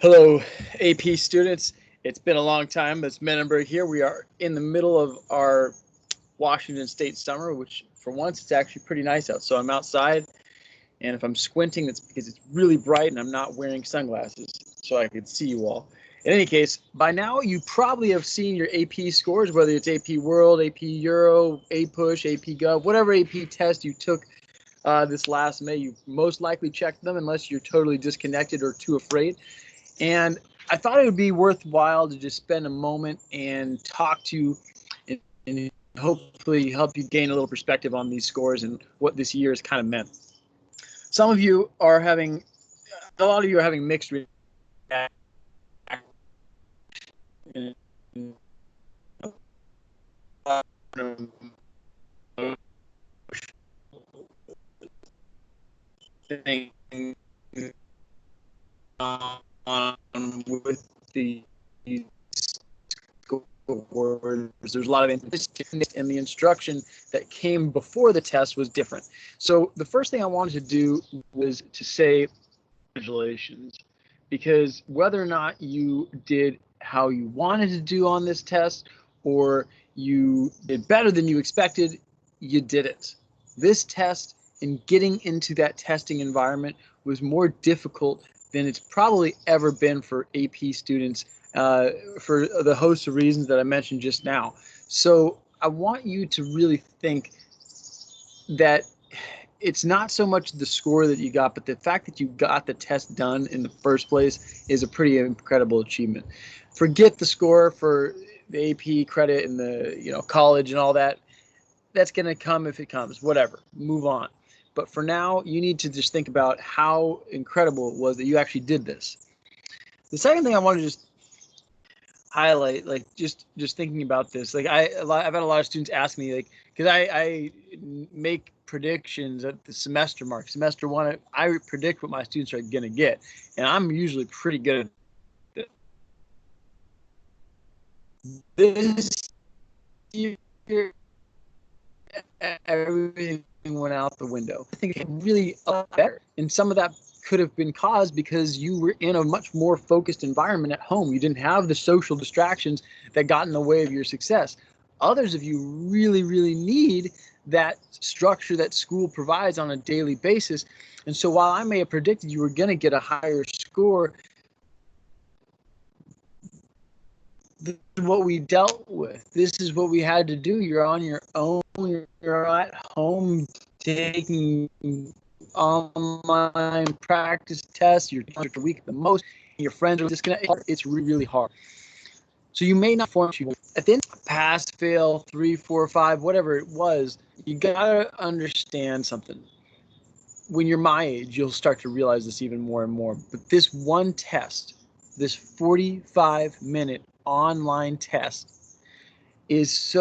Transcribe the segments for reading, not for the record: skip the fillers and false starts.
Hello, AP students. It's been a long time. It's Menenberg here. We are in the middle of our Washington State summer, which for once it's actually pretty nice out. So I'm outside, and if I'm squinting, it's because it's really bright and I'm not wearing sunglasses so I can see you all. In any case, by now you probably have seen your AP scores, whether it's AP World, AP Euro, A Push, AP Gov, whatever AP test you took this last May. You most likely checked them unless you're totally disconnected or too afraid. And I thought it would be worthwhile to just spend a moment and talk to you and hopefully help you gain a little perspective on these scores and what this year has kind of meant. Some of you are having, a lot of you are having mixed reactions. With the scores. There's a lot of information, and the instruction that came before the test was different. So the first thing I wanted to do was to say congratulations, because whether or not you did how you wanted to do on this test or you did better than you expected, you did it. This test and getting into that testing environment was more difficult than it's probably ever been for AP students for the host of reasons that I mentioned just now. So I want you to really think that it's not so much the score that you got, but the fact that you got the test done in the first place is a pretty incredible achievement. Forget the score for the AP credit and the college and all that. That's going to come if it comes. Whatever. Move on. But for now, you need to just think about how incredible it was that you actually did this. The second thing I want to just highlight, like just thinking about this, like I've had a lot of students ask me, like, because I make predictions at the semester mark. Semester one, I predict what my students are going to get, and I'm usually pretty good at it. This year, everything went out the window. I think it really better, and some of that could have been caused because you were in a much more focused environment at home. You didn't have the social distractions that got in the way of your success. Others of you really need that structure that school provides on a daily basis. And so while I may have predicted you were going to get a higher score, this is what we dealt with. This is what we had to do. You're on your own. You're at home taking online practice tests. You're a week at the most. Your friends are disconnected. It's really hard. So you may not form you at the end. Pass, fail, 3, 4, 5, whatever it was. You gotta understand something. When you're my age, you'll start to realize this even more and more. But this one test, this 45-minute online test, is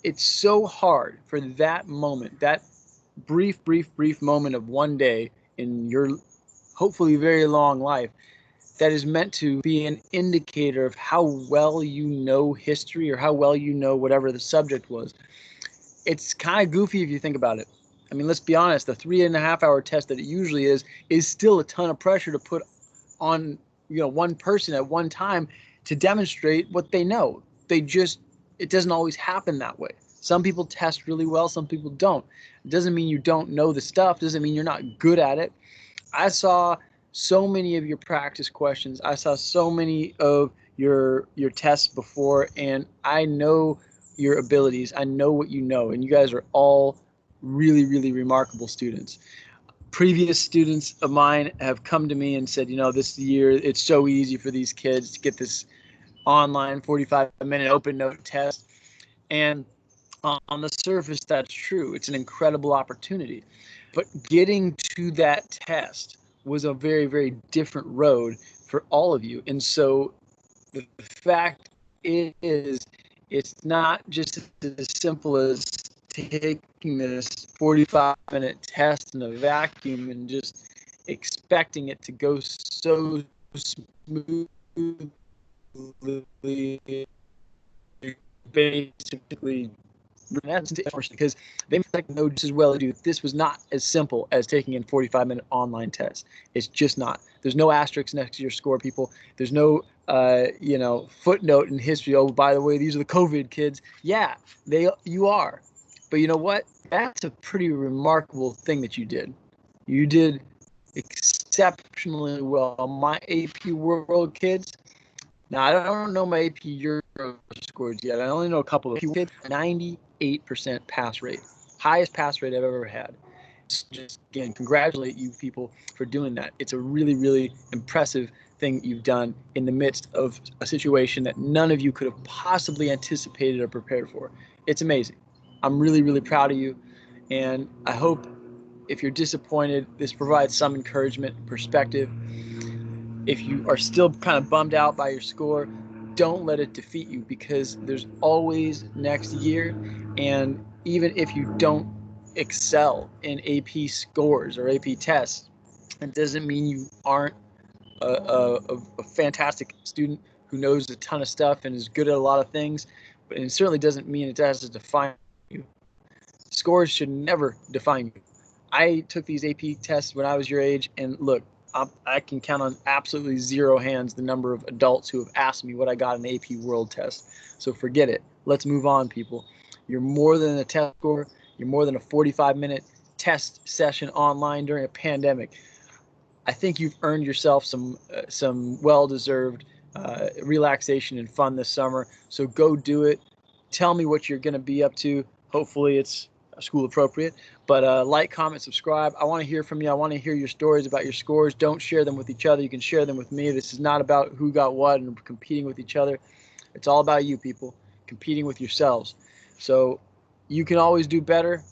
it's so hard for that moment, that brief moment of one day in your hopefully very long life, that is meant to be an indicator of how well you know history or how well you know whatever the subject was. It's kind of goofy if you think about it. I mean, let's be honest, the 3.5 hour test that it usually is still a ton of pressure to put on one person at one time to demonstrate what they know. It doesn't always happen that way. Some people test really well, some people don't. It doesn't mean you don't know the stuff, it doesn't mean you're not good at it. I saw so many of your practice questions. I saw so many of your tests before, and I know your abilities. I know what you know, and you guys are all really remarkable students. Previous students of mine have come to me and said, this year it's so easy for these kids to get this online 45-minute open note test. And on the surface, that's true. It's an incredible opportunity. But getting to that test was a very different road for all of you. And so the fact is, it's not just as simple as taking this 45-minute test in a vacuum and just expecting it to go so smoothly. Basically because they know just as well as you. This was not as simple as taking in 45-minute online tests. It's just not. There's no asterisk next to your score, people. There's no footnote in history. Oh, by the way, these are the COVID kids. Yeah, you are. But you know what? That's a pretty remarkable thing that you did. You did exceptionally well. My AP World kids. Now, I don't know my AP Euro scores yet. I only know a couple of kids. 98% pass rate. Highest pass rate I've ever had. Just, again, congratulate you people for doing that. It's a really, really impressive thing you've done in the midst of a situation that none of you could have possibly anticipated or prepared for. It's amazing. I'm really, really proud of you. And I hope if you're disappointed, this provides some encouragement, perspective. If you are still kind of bummed out by your score, don't let it defeat you, because there's always next year. And even if you don't excel in AP scores or AP tests, it doesn't mean you aren't a fantastic student who knows a ton of stuff and is good at a lot of things. But it certainly doesn't mean it has to define you. Scores should never define you. I took these AP tests when I was your age, and look, I can count on absolutely zero hands the number of adults who have asked me what I got in the AP World Test. So forget it. Let's move on, people. You're more than a test score. You're more than a 45-minute test session online during a pandemic. I think you've earned yourself some well-deserved relaxation and fun this summer. So go do it. Tell me what you're going to be up to. Hopefully it's school appropriate. But like, comment, subscribe. I want to hear from you. I want to hear your stories about your scores. Don't share them with each other. You can share them with me. This is not about who got what and competing with each other. It's all about you, people, competing with yourselves. So you can always do better.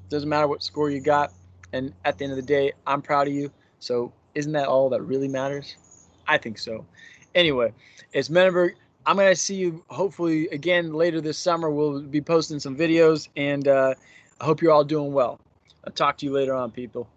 Doesn't matter what score you got. And at the end of the day, I'm proud of you. So isn't that all that really matters? I think so. Anyway, it's Menenberg. I'm going to see you hopefully again later this summer. We'll be posting some videos, and I hope you're all doing well. I'll talk to you later on, people.